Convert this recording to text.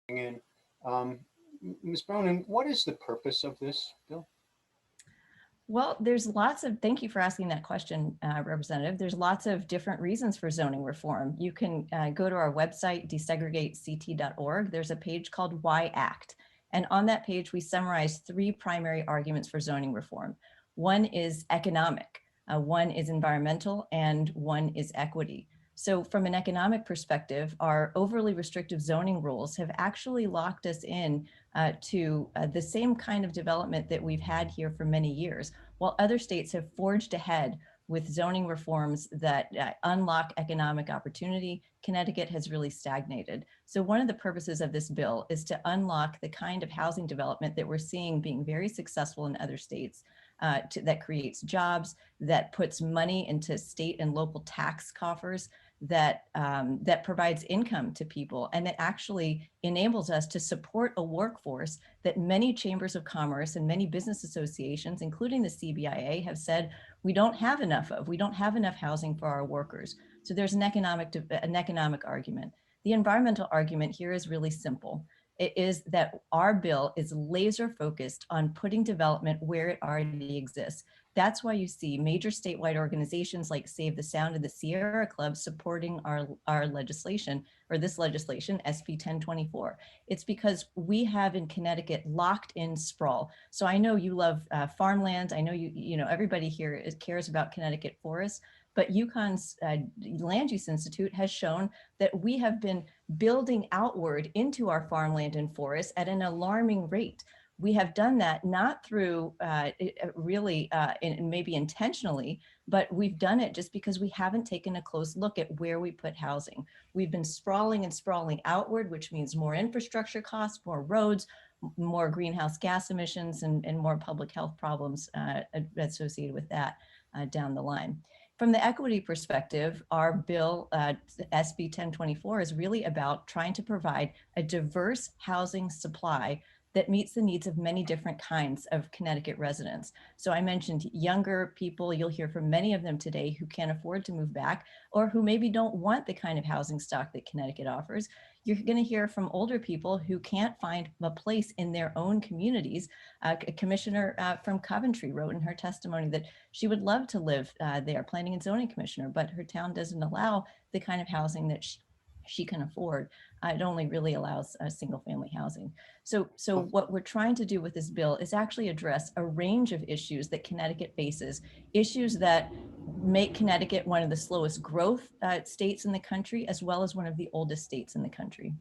in. Um, Ms. Bronin, what is the purpose of this bill? Well, there's lots of, thank you for asking that question, Representative. There's lots of different reasons for zoning reform. You can go to our website, desegregate.ct.org. There's a page called Why Act. And on that page, we summarize three primary arguments for zoning reform. One is economic, one is environmental, and one is equity. So from an economic perspective, our overly restrictive zoning rules have actually locked us in to the same kind of development that we've had here for many years, while other states have forged ahead with zoning reforms that unlock economic opportunity. Connecticut has really stagnated. So one of the purposes of this bill is to unlock the kind of housing development that we're seeing being very successful in other states, that creates jobs, that puts money into state and local tax coffers, that provides income to people, and that actually enables us to support a workforce that many chambers of commerce and many business associations, including the CBIA, have said we don't have enough of. We don't have enough housing for our workers. So there's an economic argument. The environmental argument here is really simple. It is that our bill is laser focused on putting development where it already exists. That's why you see major statewide organizations like Save the Sound and the Sierra Club supporting our legislation, or this legislation, SB 1024. It's because we have in Connecticut locked in sprawl. So I know you love farmland. I know you know everybody here cares about Connecticut forests, but UConn's Land Use Institute has shown that we have been building outward into our farmland and forests at an alarming rate. We have done that not through really maybe intentionally, but we've done it just because we haven't taken a close look at where we put housing. We've been sprawling and sprawling outward, which means more infrastructure costs, more roads, more greenhouse gas emissions, and more public health problems associated with that down the line. From the equity perspective, our bill, SB 1024, is really about trying to provide a diverse housing supply that meets the needs of many different kinds of Connecticut residents. So I mentioned younger people. You'll hear from many of them today who can't afford to move back, or who maybe don't want the kind of housing stock that Connecticut offers. You're going to hear from older people who can't find a place in their own communities. A commissioner from Coventry wrote in her testimony that she would love to live there, planning and zoning commissioner, but her town doesn't allow the kind of housing that she can afford. It only really allows single family housing. So what we're trying to do with this bill is actually address a range of issues that Connecticut faces, issues that make Connecticut one of the slowest growth states in the country, as well as one of the oldest states in the country.